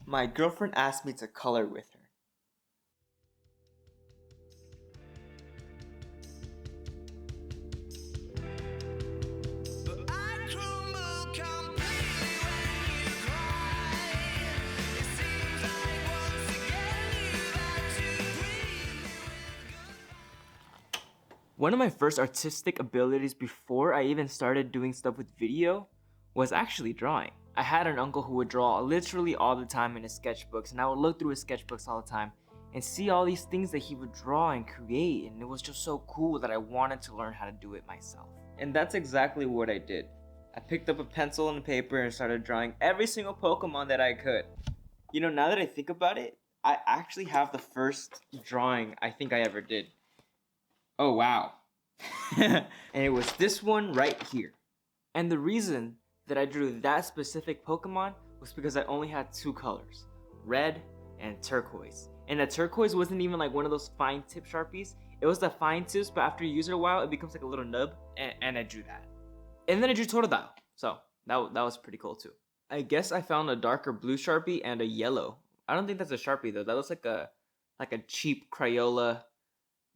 My girlfriend asked me to color with her. One of my first artistic abilities before I even started doing stuff with video was actually drawing. I had an uncle who would draw literally all the time in his sketchbooks, and I would look through his sketchbooks all the time and see all these things that he would draw and create, and it was just so cool that I wanted to learn how to do it myself. And that's exactly what I did. I picked up a pencil and paper and started drawing every single Pokemon that I could. You know, now that I think about it, I actually have the first drawing I think I ever did. Oh, wow. And it was this one right here. And the reason that I drew that specific Pokemon was because I only had two colors, red and turquoise. And the turquoise wasn't even like one of those fine tip Sharpies. It was the fine tips, but after you use it a while, it becomes like a little nub, and I drew that. And then I drew Totodile, so that was pretty cool too. I guess I found a darker blue Sharpie and a yellow. I don't think that's a Sharpie though. That looks like a cheap Crayola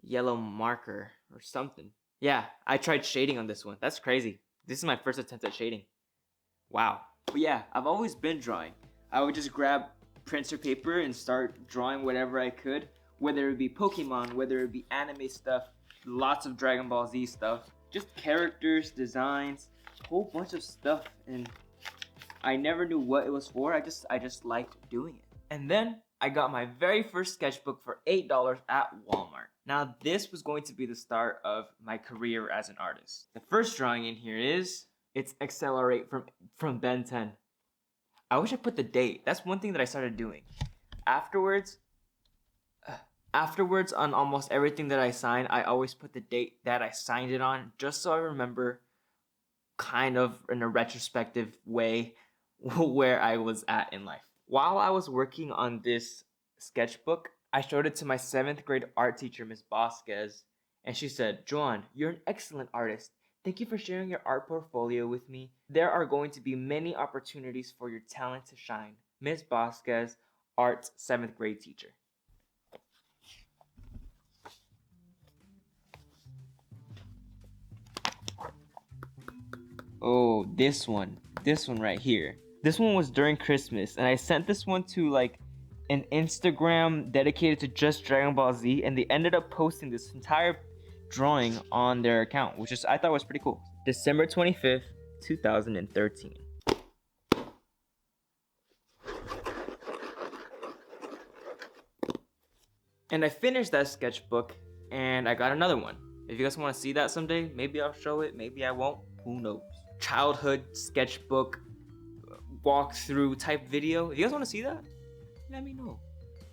yellow marker or something. Yeah, I tried shading on this one. That's crazy. This is my first attempt at shading. Wow. But yeah, I've always been drawing. I would just grab printer paper and start drawing whatever I could, whether it be Pokemon, whether it be anime stuff, lots of Dragon Ball Z stuff, just characters, designs, a whole bunch of stuff, and I never knew what it was for. I just liked doing it. And then I got my very first sketchbook for $8 at Walmart. Now this was going to be the start of my career as an artist. The first drawing in here it's Accelerate from Ben 10. I wish I put the date. That's one thing that I started doing. Afterwards on almost everything that I signed, I always put the date that I signed it on, just so I remember kind of in a retrospective way where I was at in life. While I was working on this sketchbook, I showed it to my 7th grade art teacher, Miss Vasquez, and she said, "Joan, you're an excellent artist. Thank you for sharing your art portfolio with me. There are going to be many opportunities for your talent to shine. Miss Vasquez, art's 7th grade teacher." Oh, this one right here. This one was during Christmas, and I sent this one to like an Instagram dedicated to just Dragon Ball Z, and they ended up posting this entire drawing on their account, which I thought was pretty cool. December 25th, 2013. And I finished that sketchbook, and I got another one. If you guys want to see that someday, maybe I'll show it, maybe I won't, who knows. Childhood sketchbook walkthrough type video. If you guys want to see that, let me know,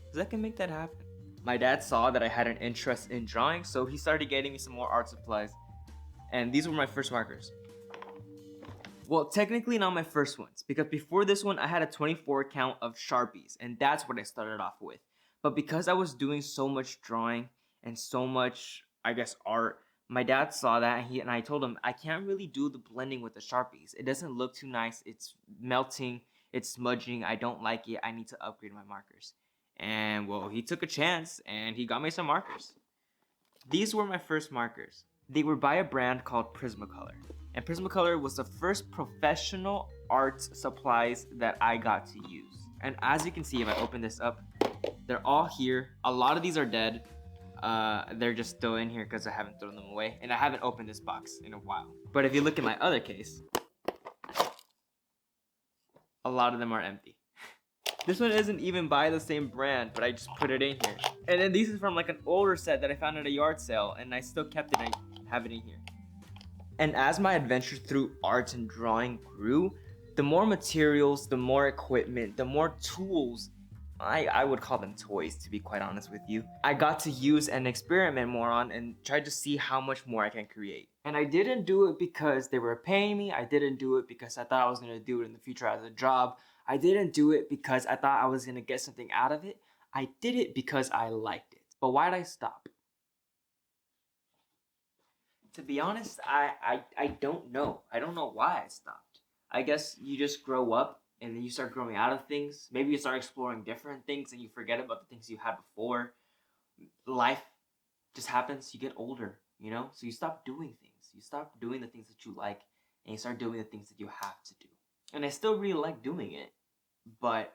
because I can make that happen. My dad saw that I had an interest in drawing, so he started getting me some more art supplies, and these were my first markers. Well, technically not my first ones, because before this one I had a 24 count of Sharpies, and that's what I started off with. But because I was doing so much drawing and so much, I guess, art, my dad saw that, and I told him I can't really do the blending with the Sharpies. It doesn't look too nice. It's melting. It's smudging. I don't like it. I need to upgrade my markers. And well, he took a chance and he got me some markers. These were my first markers. They were by a brand called Prismacolor. And Prismacolor was the first professional art supplies that I got to use. And as you can see, if I open this up, they're all here. A lot of these are dead. They're just still in here because I haven't thrown them away. And I haven't opened this box in a while. But if you look at my other case, a lot of them are empty. This one isn't even by the same brand, but I just put it in here. And then these is from like an older set that I found at a yard sale, and I still kept it and I have it in here. And as my adventure through art and drawing grew, the more materials, the more equipment, the more tools, I would call them toys to be quite honest with you, I got to use and experiment more on and try to see how much more I can create. And I didn't do it because they were paying me. I didn't do it because I thought I was going to do it in the future as a job. I didn't do it because I thought I was going to get something out of it. I did it because I liked it. But why'd I stop? To be honest, I don't know. I don't know why I stopped. I guess you just grow up and then you start growing out of things. Maybe you start exploring different things and you forget about the things you had before. Life just happens. You get older, so you stop doing things. You stop doing the things that you like, and you start doing the things that you have to do. And I still really like doing it, but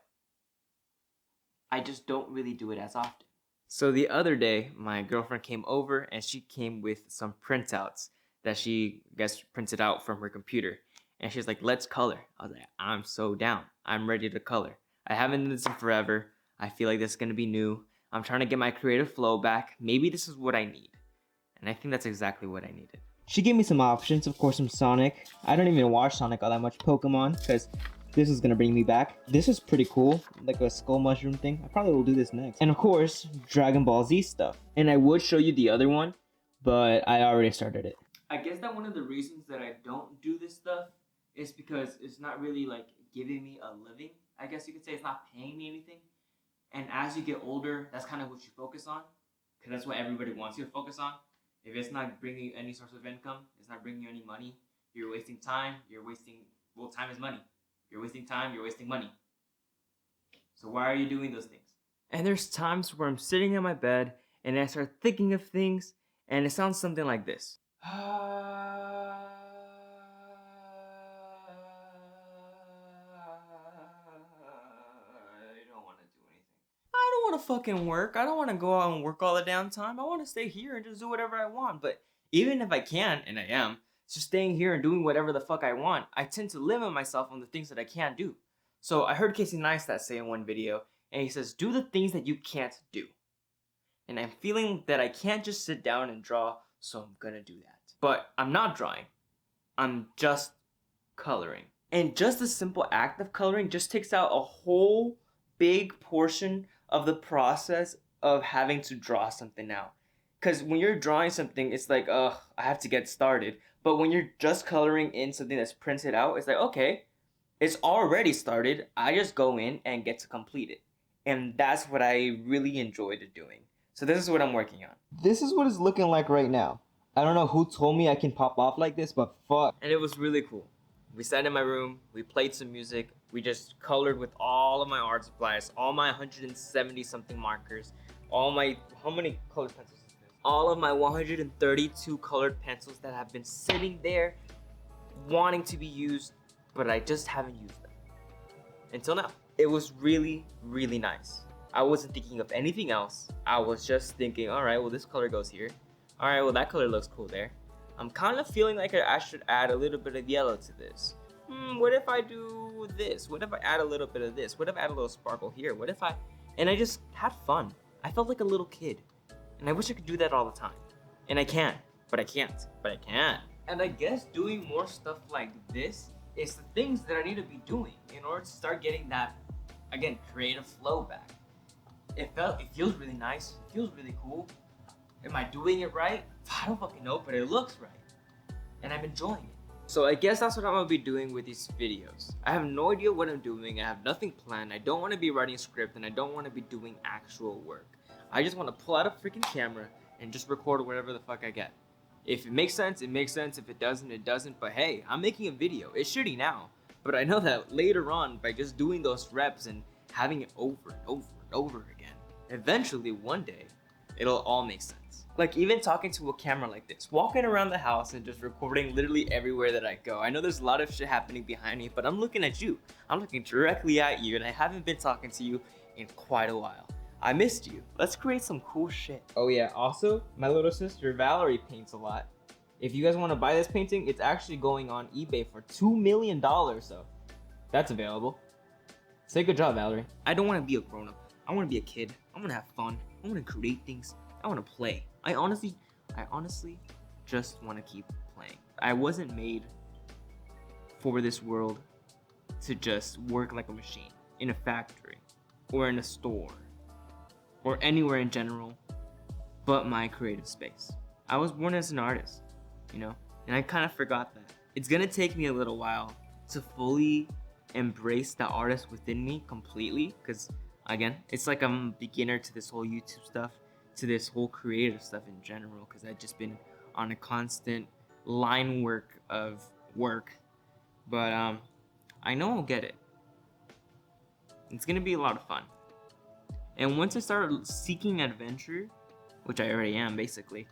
I just don't really do it as often. So the other day, my girlfriend came over and she came with some printouts that she, I guess, printed out from her computer. And she's like, let's color. I was like, I'm so down. I'm ready to color. I haven't done this in forever. I feel like this is going to be new. I'm trying to get my creative flow back. Maybe this is what I need. And I think that's exactly what I needed. She gave me some options, of course, some Sonic. I don't even watch Sonic all that much. Pokemon, because this is gonna bring me back. This is pretty cool, like a skull mushroom thing. I probably will do this next. And of course, Dragon Ball Z stuff. And I would show you the other one, but I already started it. I guess that one of the reasons that I don't do this stuff is because it's not really like giving me a living. I guess you could say it's not paying me anything. And as you get older, that's kind of what you focus on, because that's what everybody wants you to focus on. If it's not bringing you any source of income, it's not bringing you any money, you're wasting time, time is money. You're wasting time, you're wasting money. So why are you doing those things? And there's times where I'm sitting in my bed and I start thinking of things and it sounds something like this. I don't want to do anything. I don't want to fucking work. I don't want to go out and work all the damn time. I want to stay here and just do whatever I want. But even if I can, and I am, just staying here and doing whatever the fuck I want, I tend to limit myself on the things that I can't do. So I heard Casey Neistat say in one video, and he says, do the things that you can't do. And I'm feeling that I can't just sit down and draw, so I'm gonna do that. But I'm not drawing. I'm just coloring. And just the simple act of coloring just takes out a whole big portion of the process of having to draw something out. Because when you're drawing something, it's like, I have to get started. But when you're just coloring in something that's printed out, it's like, okay, it's already started. I just go in and get to complete it. And that's what I really enjoyed doing. So this is what I'm working on. This is what it's looking like right now. I don't know who told me I can pop off like this, but fuck. And it was really cool. We sat in my room, we played some music, we just colored with all of my art supplies, all my 170 something markers, how many colored pencils is this? All of my 132 colored pencils that have been sitting there wanting to be used, but I just haven't used them. Until now. It was really, really nice. I wasn't thinking of anything else. I was just thinking, all right, well, this color goes here. All right, well, that color looks cool there. I'm kind of feeling like I should add a little bit of yellow to this. What if I do this? What if I add a little bit of this? What if I add a little sparkle here? And I just had fun. I felt like a little kid. And I wish I could do that all the time. And I can, but I can't, but I can. And I guess doing more stuff like this is the things that I need to be doing in order to start getting that, again, creative flow back. It feels really nice. It feels really cool. Am I doing it right? I don't fucking know, but it looks right. And I'm enjoying it. So I guess that's what I'm gonna be doing with these videos. I have no idea what I'm doing. I have nothing planned. I don't want to be writing a script and I don't want to be doing actual work. I just want to pull out a freaking camera and just record whatever the fuck I get. If it makes sense, it makes sense. If it doesn't, it doesn't. But hey, I'm making a video. It's shitty now. But I know that later on, by just doing those reps and having it over and over and over again, eventually one day, it'll all make sense. Like even talking to a camera like this, walking around the house and just recording literally everywhere that I go. I know there's a lot of shit happening behind me, but I'm looking at you. I'm looking directly at you and I haven't been talking to you in quite a while. I missed you. Let's create some cool shit. Oh yeah, also, my little sister Valerie paints a lot. If you guys want to buy this painting, it's actually going on eBay for $2 million, so that's available. Say good job, Valerie. I don't want to be a grown-up. I want to be a kid. I want to have fun. I want to create things. I want to play. I honestly just want to keep playing. I wasn't made for this world to just work like a machine in a factory or in a store or anywhere in general but my creative space. I was born as an artist, and I kind of forgot that. It's gonna take me a little while to fully embrace the artist within me completely, because again, it's like I'm a beginner to this whole YouTube stuff, to this whole creative stuff in general, because I've just been on a constant line work of work. But I know I'll get it. It's gonna be a lot of fun. And once I start seeking adventure, which I already am basically,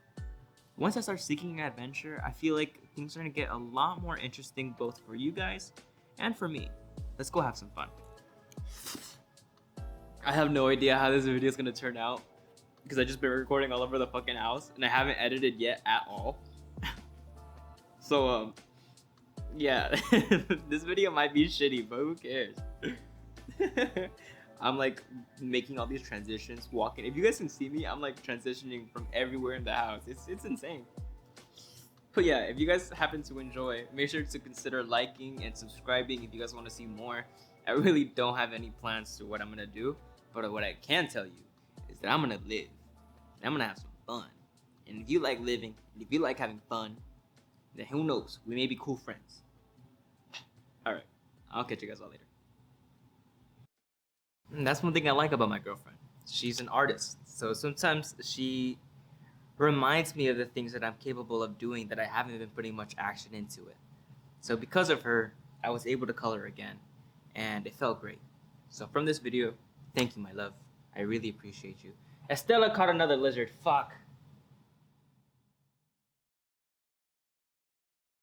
once I start seeking adventure, I feel like things are gonna get a lot more interesting both for you guys and for me. Let's go have some fun. I have no idea how this video is gonna turn out because I just been recording all over the fucking house and I haven't edited yet at all. So yeah, this video might be shitty, but who cares? I'm like making all these transitions, walking. If you guys can see me, I'm like transitioning from everywhere in the house. It's insane. But yeah, if you guys happen to enjoy, make sure to consider liking and subscribing if you guys want to see more. I really don't have any plans to what I'm gonna do, but what I can tell you is that I'm gonna live. And I'm gonna have some fun. And if you like living, and if you like having fun, then who knows? We may be cool friends. Alright, I'll catch you guys all later. And that's one thing I like about my girlfriend. She's an artist. So sometimes she reminds me of the things that I'm capable of doing that I haven't been putting much action into it. So because of her, I was able to color again. And it felt great. So from this video, thank you, my love. I really appreciate you. Estella caught another lizard. Fuck.